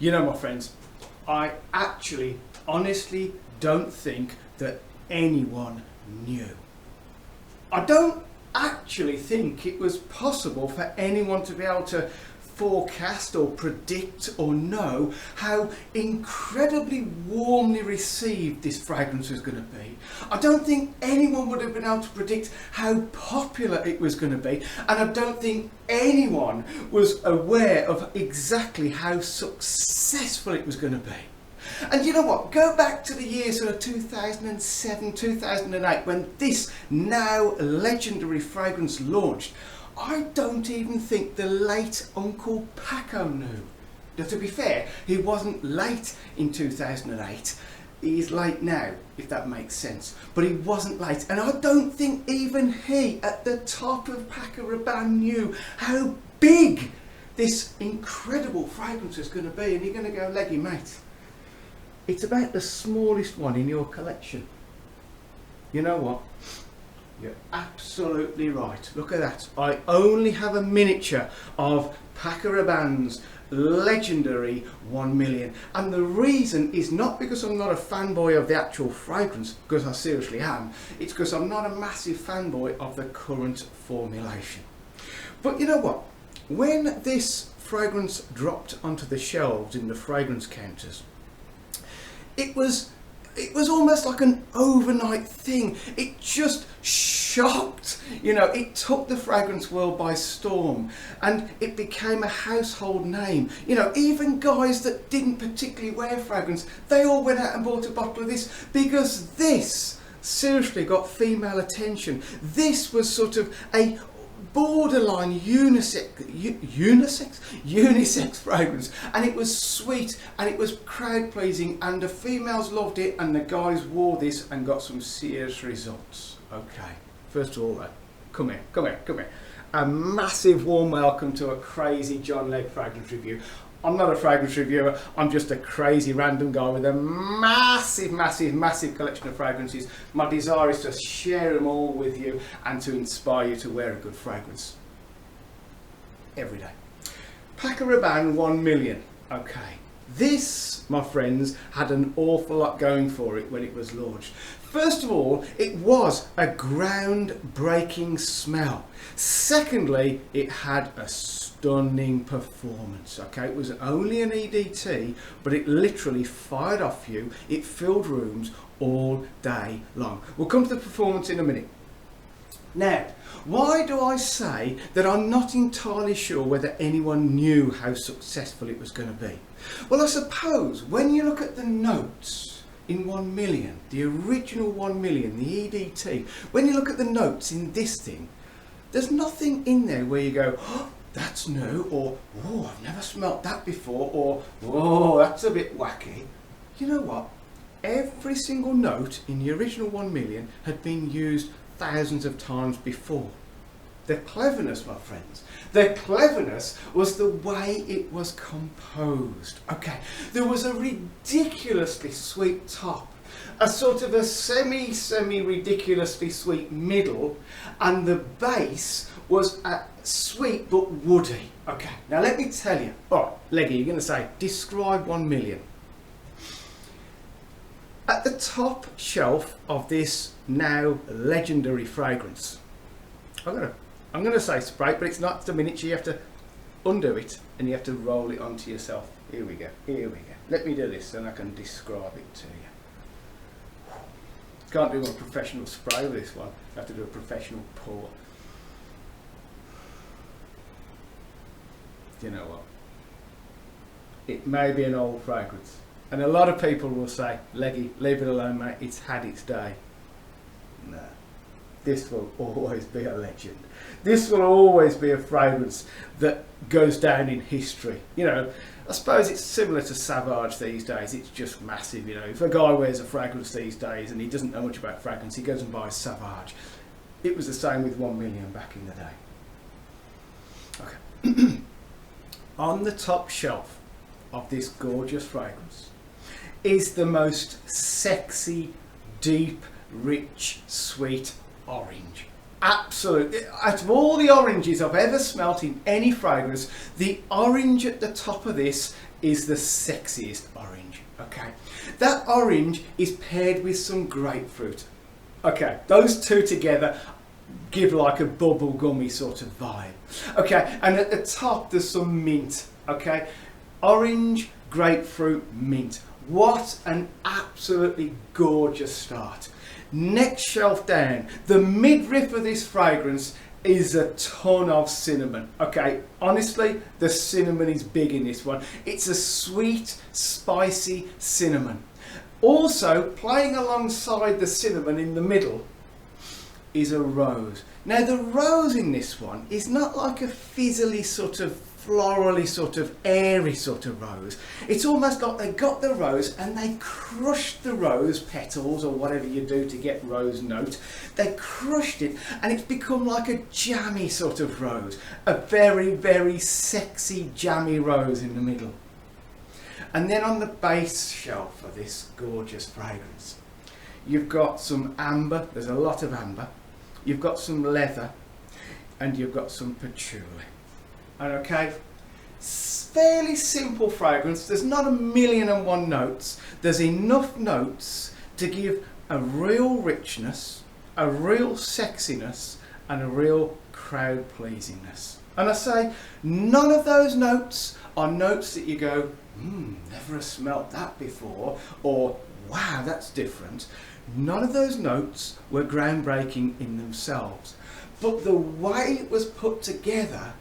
You know, my friends, I actually, honestly don't think that anyone knew. I don't actually think it was possible for anyone to be able to forecast or predict or know how incredibly warmly received this fragrance was going to be. I don't think anyone would have been able to predict how popular it was going to be, and I don't think anyone was aware of exactly how successful it was going to be. And you know what, go back to the year sort of 2007, 2008 when this now legendary fragrance launched. I don't even think the late Uncle Paco knew. Now, to be fair, he wasn't late in 2008. He's late now, if that makes sense. But he wasn't late. And I don't think even he, at the top of Paco Rabanne, knew how big this incredible fragrance was going to be. And you're going to go, Leggy, mate, it's about the smallest one in your collection. You know what? You're absolutely right. Look at that. I only have a miniature of Paco Rabanne's legendary 1 million. And the reason is not because I'm not a fanboy of the actual fragrance, because I seriously am. It's because I'm not a massive fanboy of the current formulation. But you know what? When this fragrance dropped onto the shelves in the fragrance counters, it was almost like an overnight thing. It just shocked, you know, it took the fragrance world by storm, and it became a household name. You know, even guys that didn't particularly wear fragrance, they all went out and bought a bottle of this because this seriously got female attention. This was sort of a borderline unisex fragrance, and it was sweet and it was crowd pleasing, and the females loved it, and the guys wore this and got some serious results. Okay, first of all, come here. A massive warm welcome to a crazy John Legg fragrance review. I'm not a fragrance reviewer, I'm just a crazy random guy with a massive collection of fragrances. My desire is to share them all with you and to inspire you to wear a good fragrance every day. Paco Rabanne 1 million. Okay, this, my friends, had an awful lot going for it when it was launched. First of all, it was a groundbreaking smell. Secondly, it had a stunning performance. Okay, it was only an EDT, but it literally fired off you. It filled rooms all day long. We'll come to the performance in a minute. Now, why do I say that I'm not entirely sure whether anyone knew how successful it was going to be? Well, I suppose when you look at the notes in 1 million, the original 1 million, the EDT, when you look at the notes in this thing, there's nothing in there where you go, oh, that's new, or oh, I've never smelt that before, or oh, that's a bit wacky. You know what? Every single note in the original 1 million had been used thousands of times before. The cleverness, my friends, the cleverness was the way it was composed. Okay, there was a ridiculously sweet top, a sort of a semi-ridiculously sweet middle, and the base was sweet but woody. Okay, now let me tell you. Oh, Leggy, you're going to say, describe 1 million. At the top shelf of this now legendary fragrance, I'm going to say spray, but it's not. It's a miniature. You have to undo it and you have to roll it onto yourself. Here we go. Let me do this and I can describe it to you. Can't do a professional spray with this one. I have to do a professional pour. You know what? It may be an old fragrance, and a lot of people will say, Leggy, leave it alone, mate, it's had its day. No, this will always be a legend. This will always be a fragrance that goes down in history. You know, I suppose it's similar to Savage these days. It's just massive, you know. If a guy wears a fragrance these days and he doesn't know much about fragrance, he goes and buys Savage. It was the same with 1 million back in the day. Okay. On the top shelf of this gorgeous fragrance is the most sexy, deep, rich, sweet orange. Absolutely. Out of all the oranges I've ever smelt in any fragrance, the orange at the top of this is the sexiest orange. Okay, that orange is paired with some grapefruit. Okay, those two together give like a bubble gummy sort of vibe. Okay, and at the top there's some mint. Okay, orange, grapefruit, mint. What an absolutely gorgeous start. Next shelf down, the midriff of this fragrance is a ton of cinnamon. Okay, honestly, the cinnamon is big in this one. It's a sweet, spicy cinnamon. Also, playing alongside the cinnamon in the middle is a rose. Now, the rose in this one is not like a fizzly sort of florally sort of airy sort of rose. It's almost like they got the rose and they crushed the rose petals, or whatever you do to get rose note. They crushed it and it's become like a jammy sort of rose. A very, very sexy jammy rose in the middle. And then on the base shelf of this gorgeous fragrance, you've got some amber. There's a lot of amber. You've got some leather and you've got some patchouli. And okay, fairly simple fragrance. There's not 1,000,001 notes. There's enough notes to give a real richness, a real sexiness, and a real crowd pleasingness. And I say, none of those notes are notes that you go, never have smelt that before, or wow, that's different. None of those notes were groundbreaking in themselves, but the way it was put together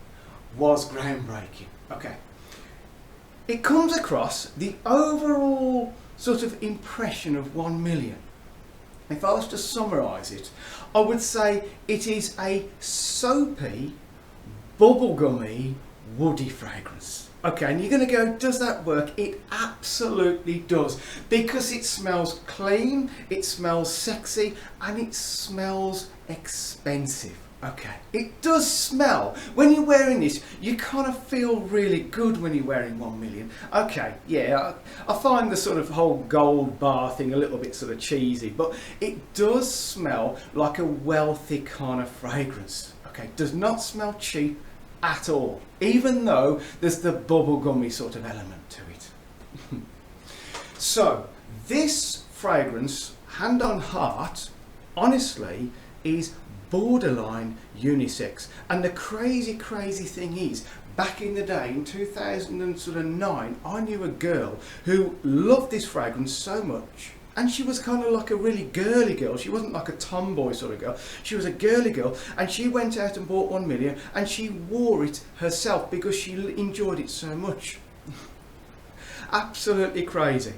was groundbreaking. Okay, it comes across the overall sort of impression of 1 million. If I was to summarise it, I would say it is a soapy, bubblegummy, woody fragrance. Okay, and you're going to go, does that work? It absolutely does, because it smells clean, it smells sexy, and it smells expensive. Okay, it does smell. When you're wearing this, you kind of feel really good when you're wearing 1 million. Okay, yeah, I find the sort of whole gold bar thing a little bit sort of cheesy, but it does smell like a wealthy kind of fragrance. Okay, it does not smell cheap at all, even though there's the bubblegummy sort of element to it. So, this fragrance, hand on heart, honestly, is borderline unisex. And the crazy thing is, back in the day, in 2009, I knew a girl who loved this fragrance so much, and she was kind of like a really girly girl. She wasn't like a tomboy sort of girl. She was a girly girl, and she went out and bought 1 million, and she wore it herself because she enjoyed it so much. Absolutely crazy.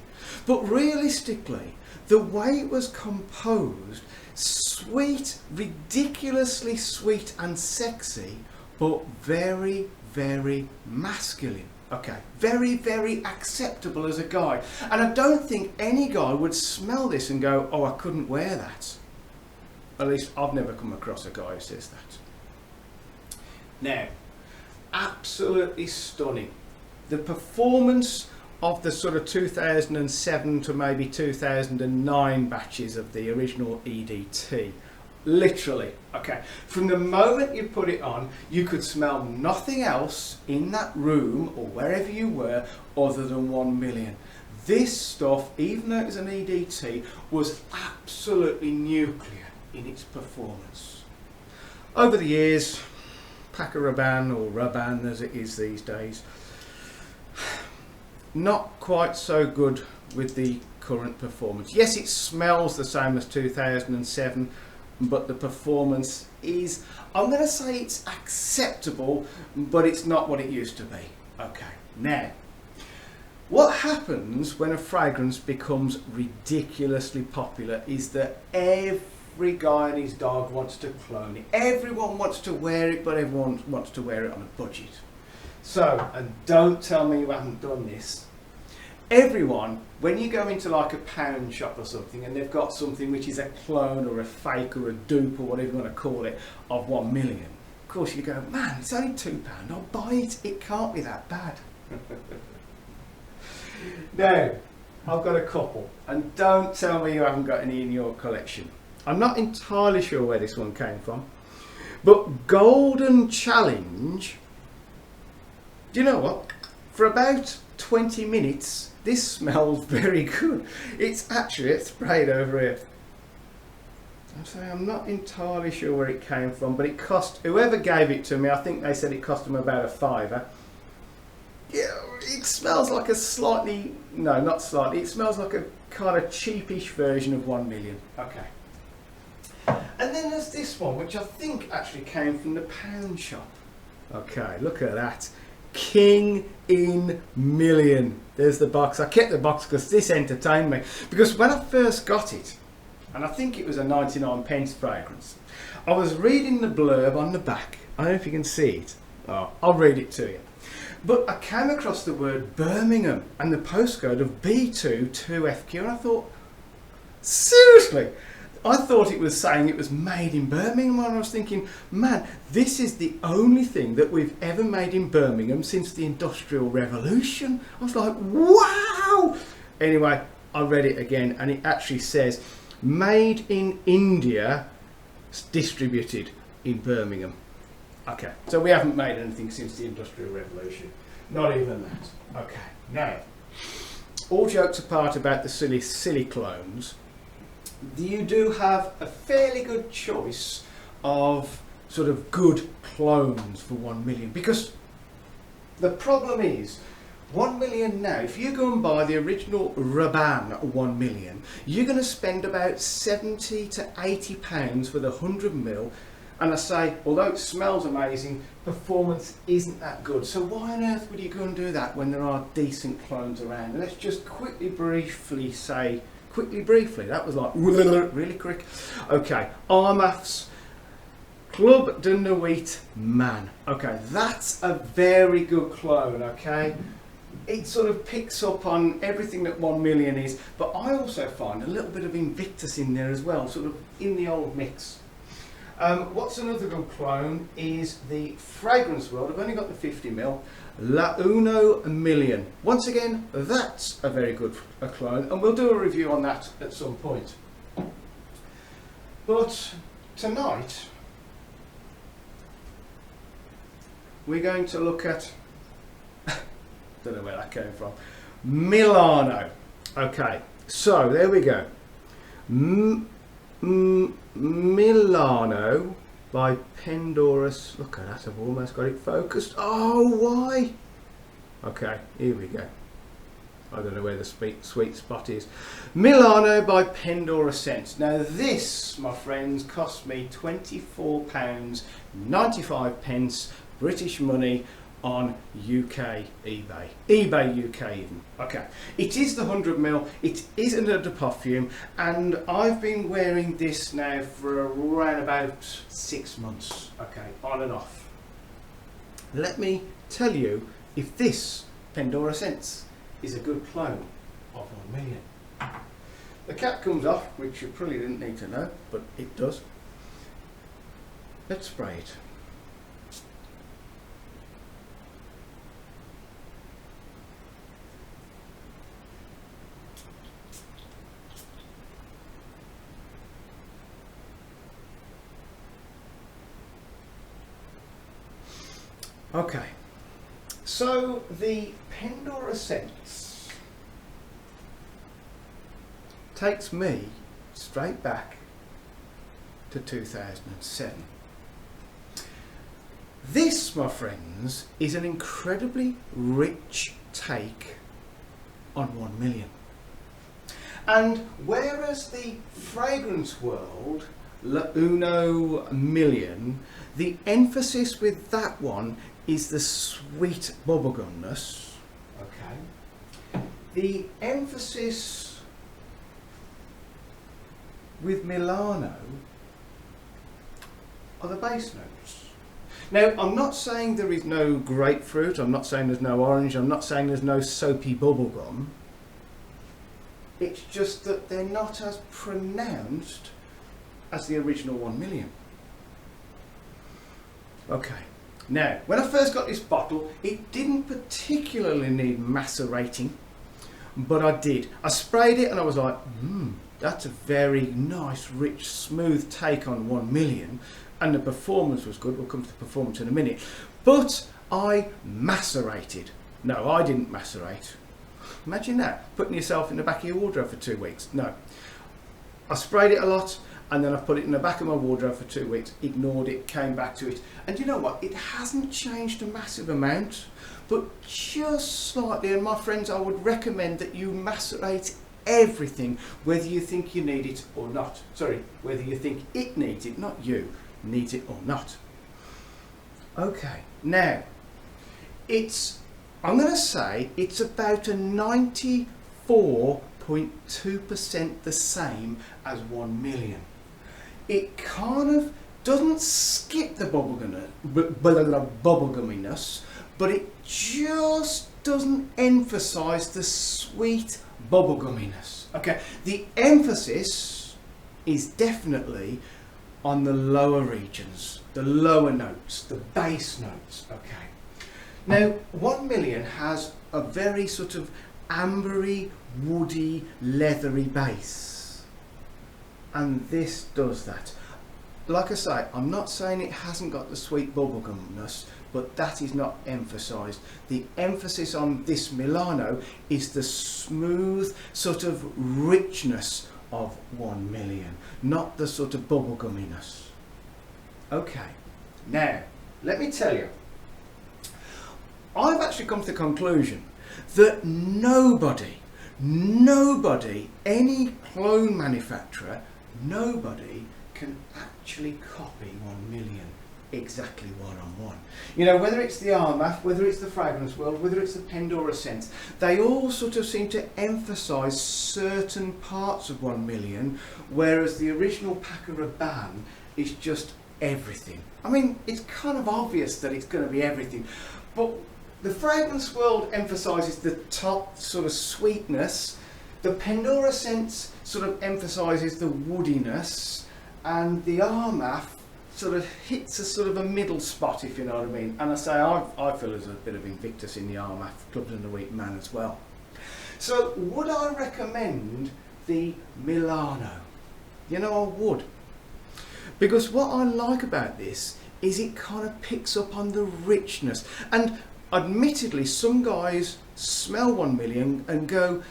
But realistically, the way it was composed, sweet, ridiculously sweet and sexy, but very, very masculine. Okay, very, very acceptable as a guy. And I don't think any guy would smell this and go, oh, I couldn't wear that. At least I've never come across a guy who says that. Now, absolutely stunning. The performance of the sort of 2007 to maybe 2009 batches of the original EDT. Literally, okay, from the moment you put it on, you could smell nothing else in that room or wherever you were other than 1 million. This stuff, even though it was an EDT, was absolutely nuclear in its performance. Over the years, Paco Rabanne, or Rabanne as it is these days, not quite so good with the current performance. Yes, it smells the same as 2007, but the performance is, I'm going to say it's acceptable, but it's not what it used to be. Okay, now, what happens when a fragrance becomes ridiculously popular is that every guy and his dog wants to clone it. Everyone wants to wear it, but everyone wants to wear it on a budget. So, and don't tell me you haven't done this. Everyone, when you go into like a pound shop or something and they've got something which is a clone or a fake or a dupe or whatever you want to call it of 1 million, of course you go, man, it's only £2, I'll buy it, it can't be that bad. Now, I've got a couple, and don't tell me you haven't got any in your collection. I'm not entirely sure where this one came from, But Golden Challenge, do you know what? For about 20 minutes, this smells very good. It's actually sprayed over here. I'm not entirely sure where it came from, but it cost, whoever gave it to me, I think they said it cost them about £5. Yeah, it smells like a slightly, no, not slightly, it smells like a kind of cheapish version of 1 million. Okay. And then there's this one, which I think actually came from the pound shop. Okay, look at that. King in Million. There's the box. I kept the box because this entertained me. Because when I first got it, and I think it was a 99p fragrance, I was reading the blurb on the back. I don't know if you can see it. Oh, I'll read it to you. But I came across the word Birmingham and the postcode of B2-2FQ, and I thought, seriously? I thought it was saying it was made in Birmingham, and I was thinking, man, this is the only thing that we've ever made in Birmingham since the Industrial Revolution. I was like, wow! Anyway, I read it again, and it actually says, made in India, distributed in Birmingham. Okay, so we haven't made anything since the Industrial Revolution. Not even that. Okay, now, all jokes apart about the silly clones, you do have a fairly good choice of sort of good clones for 1 million, because the problem is 1 million now, if you go and buy the original Rabanne 1 million, you're going to spend about £70 to £80 for the 100ml, and I say, although it smells amazing, performance isn't that good. So why on earth would you go and do that when there are decent clones around? Let's just briefly, that was like really quick. Okay, Armaf's Club de Nuit Man. Okay, that's a very good clone, okay? It sort of picks up on everything that 1 million is, but I also find a little bit of Invictus in there as well, sort of in the old mix. What's another good clone is the Fragrance World. I've only got the 50ml. La Uno Million. Once again, that's a very good clone, and we'll do a review on that at some point. But tonight, we're going to look at, don't know where that came from, Milano. Okay, so there we go. Milano by Pendora. Look at that, I've almost got it focused. Oh, why? Okay, here we go. I don't know where the sweet spot is. Milano by Pendora Scents. Now this, my friends, cost me £24.95 British money on UK eBay. eBay UK even. Okay, it is the 100ml, it is another perfume, and I've been wearing this now for around about 6 months, okay, on and off. Let me tell you if this Pendora Scents is a good clone of 1 million. The cap comes off, which you probably didn't need to know, but it does. Let's spray it. Okay, so the Pendora Scents takes me straight back to 2007. This, my friends, is an incredibly rich take on 1 million. And whereas the Fragrance World, La Uno Million, the emphasis with that one is the sweet bubblegumness. Okay. The emphasis with Milano are the base notes. Now, I'm not saying there is no grapefruit, I'm not saying there's no orange, I'm not saying there's no soapy bubblegum. It's just that they're not as pronounced as the original 1 million. Okay. Now, when I first got this bottle, it didn't particularly need macerating, but I did. I sprayed it and I was like, that's a very nice, rich, smooth take on 1 million. and the performance was good. We'll come to the performance in a minute. But I macerated. No, I didn't macerate. Imagine that, putting yourself in the back of your wardrobe for 2 weeks. No. I sprayed it a lot, and then I put it in the back of my wardrobe for 2 weeks, ignored it, came back to it. And you know what? It hasn't changed a massive amount, but just slightly. And my friends, I would recommend that you macerate everything, whether you think you need it or not. Sorry, whether you think it needs it, not you, needs it or not. Okay, now, I'm going to say it's about a 94.2% the same as 1 million. It kind of doesn't skip the bubblegumminess, but it just doesn't emphasise the sweet bubblegumminess. Okay, the emphasis is definitely on the lower regions, the lower notes, the bass notes. Okay. Now, 1 million has a very sort of ambery, woody, leathery base, and this does that. Like I say, I'm not saying it hasn't got the sweet bubblegumness, but that is not emphasised. The emphasis on this Milano is the smooth sort of richness of 1 million, not the sort of bubblegumminess. Okay, now let me tell you, I've actually come to the conclusion that nobody, any clone manufacturer, nobody can actually copy 1 million exactly one-on-one. You know, whether it's the Armaf, whether it's the Fragrance World, whether it's the Pendora Scents, they all sort of seem to emphasise certain parts of 1 million, whereas the original Paco Rabanne is just everything. I mean, it's kind of obvious that it's going to be everything, but the Fragrance World emphasises the top sort of sweetness, the Pendora Scents sort of emphasises the woodiness, and the Armaf sort of hits a sort of a middle spot, if you know what I mean. And I say I feel there's a bit of Invictus in the Armaf Clubs in the Week man as well. So would I recommend the Milano? You know, I would. Because what I like about this is it kind of picks up on the richness. And admittedly, some guys smell 1 million and go,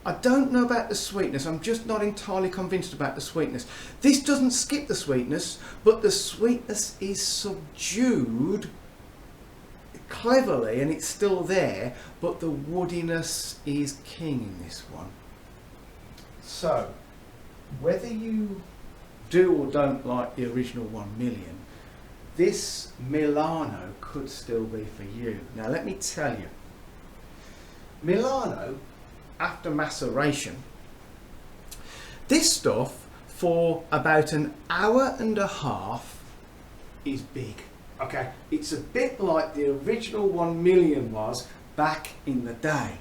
I don't know about the sweetness, I'm just not entirely convinced about the sweetness. This doesn't skip the sweetness, but the sweetness is subdued cleverly and it's still there, but the woodiness is king in this one. So, whether you do or don't like the original 1 million, this Milano could still be for you. Now let me tell you, Milano, after maceration, this stuff for about an hour and a half is big. Okay, it's a bit like the original 1 million was back in the day.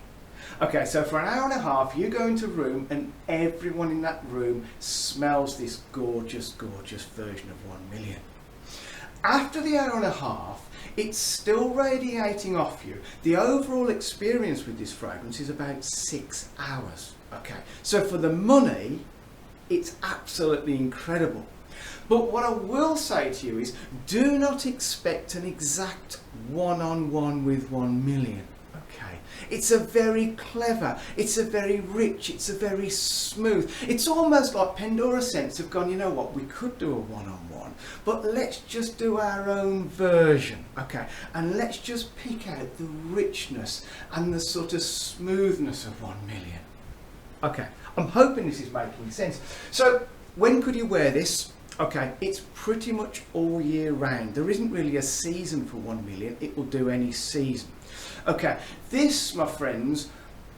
Okay, so for an hour and a half you go into a room and everyone in that room smells this gorgeous, gorgeous version of 1 million. After the hour and a half, it's still radiating off you. The overall experience with this fragrance is about 6 hours. Okay, so for the money, it's absolutely incredible. But what I will say to you is, do not expect an exact one-on-one with 1 million. Okay, it's a very clever, it's a very rich, it's a very smooth. It's almost like Pendora Scents have gone, you know what, we could do a one-on-one, but let's just do our own version. Okay, and let's just pick out the richness and the sort of smoothness of 1 million. Okay, I'm hoping this is making sense. So when could you wear this? Okay, it's pretty much all year round. There isn't really a season for 1 million. It will do any season. Okay, this, my friends,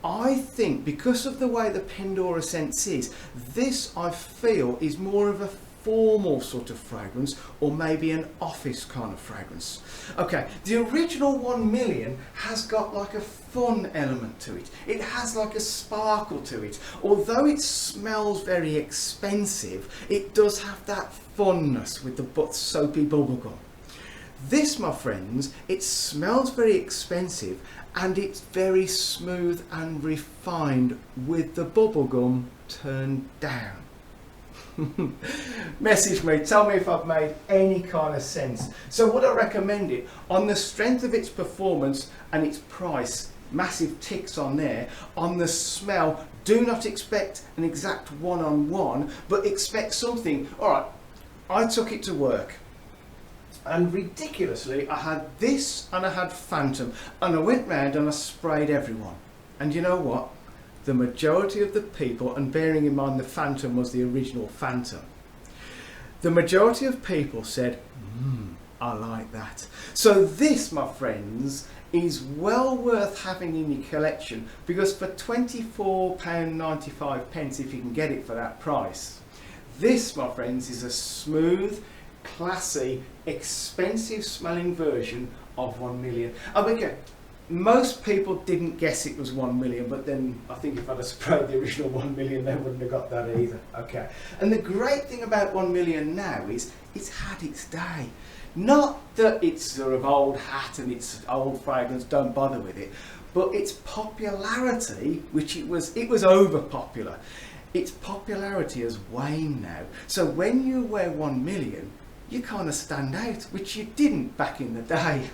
I think because of the way the Pendora Scents is, this I feel is more of a formal sort of fragrance, or maybe an office kind of fragrance. Okay, the original 1 million has got like a fun element to it. It has like a sparkle to it. Although it smells very expensive, it does have that funness with the soapy bubblegum. This, my friends, it smells very expensive and it's very smooth and refined with the bubblegum turned down. Message me, tell me if I've made any kind of sense. So would I recommend it? On the strength of its performance and its price, massive ticks on there. On the smell, do not expect an exact one-on-one, but expect something. All right, I took it to work, and ridiculously I had this and I had Phantom, and I went round and I sprayed everyone. And you know what? The majority of the people, and bearing in mind the Phantom was the original Phantom, the majority of people said, I like that. So this, my friends, is well worth having in your collection, because for £24.95, if you can get it for that price, this, my friends, is a smooth, classy, expensive smelling version of 1 million. Okay, most people didn't guess it was 1 million, but then I think if I'd have sprayed the original 1 million, they wouldn't have got that either. Okay, and the great thing about 1 million now is it's had its day. Not that it's sort of old hat and it's old fragrance, don't bother with it, but its popularity, which it was over popular, its popularity has waned now. So when you wear 1 million, you kind of stand out, which you didn't back in the day.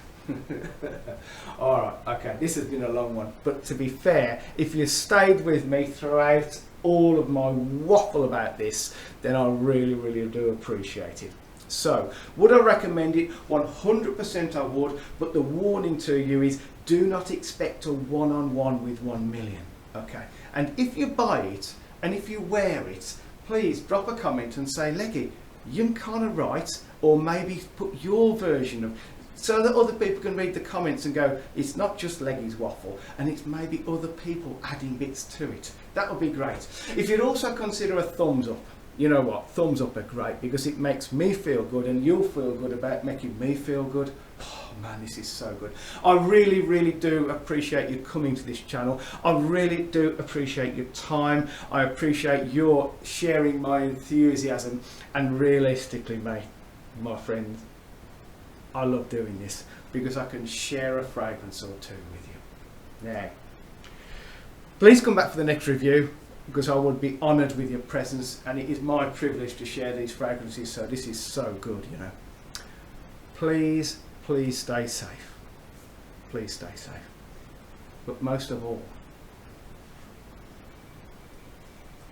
Alright, okay, this has been a long one, but to be fair, if you stayed with me throughout all of my waffle about this, then I really do appreciate it. So, would I recommend it? 100% I would, but the warning to you is do not expect a one-on-one with 1 million, okay? And if you buy it, and if you wear it, please drop a comment and say, Leggy, you're kind of right, or maybe put your version of, so that other people can read the comments and go, it's not just Leggy's waffle, and it's maybe other people adding bits to it. That would be great. If you'd also consider a thumbs up, you know what, thumbs up are great because it makes me feel good and you'll feel good about making me feel good. Oh man, this is so good. I really do appreciate you coming to this channel. I really do appreciate your time. I appreciate your sharing my enthusiasm, and realistically, mate, my friends, I love doing this because I can share a fragrance or two with you. Now, please come back for the next review, because I would be honoured with your presence, and it is my privilege to share these fragrances, so this is so good, you know. Please stay safe. Please stay safe. But most of all,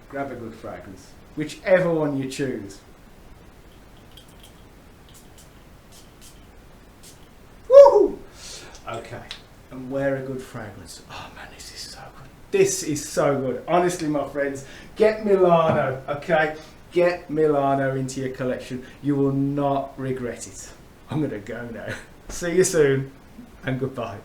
grab a good fragrance, whichever one you choose. Woohoo! Okay, and wear a good fragrance. Oh man, this is so good. This is so good. Honestly, my friends, get Milano, okay? Get Milano into your collection. You will not regret it. I'm going to go now. See you soon, and goodbye.